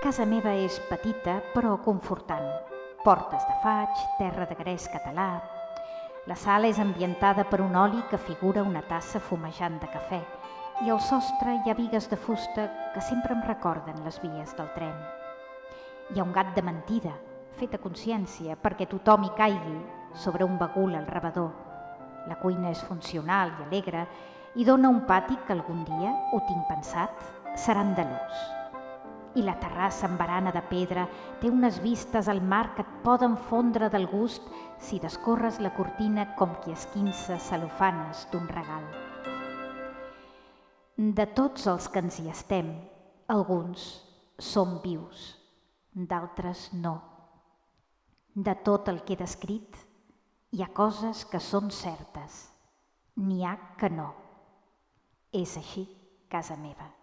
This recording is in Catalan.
Casa meva és petita però confortant. Portes de faig, terra de gres català. La sala és ambientada per un oli que figura una tassa fumejant de cafè i al sostre hi ha bigues de fusta que sempre em recorden les vies del tren. Hi ha un gat de mentida, fet a consciència perquè tothom hi caigui sobre un bagul al rebedor. La cuina és funcional i alegre i dona un pati que algun dia, ho tinc pensat, serà andalús. I la terrassa amb barana de pedra té unes vistes al mar que et poden fondre del gust si descorres la cortina com qui esquinça cel·lofanes d'un regal. De tots els que ens hi estem, alguns som vius, d'altres no. De tot el que he descrit, hi ha coses que són certes, n'hi ha que no. És així, casa meva.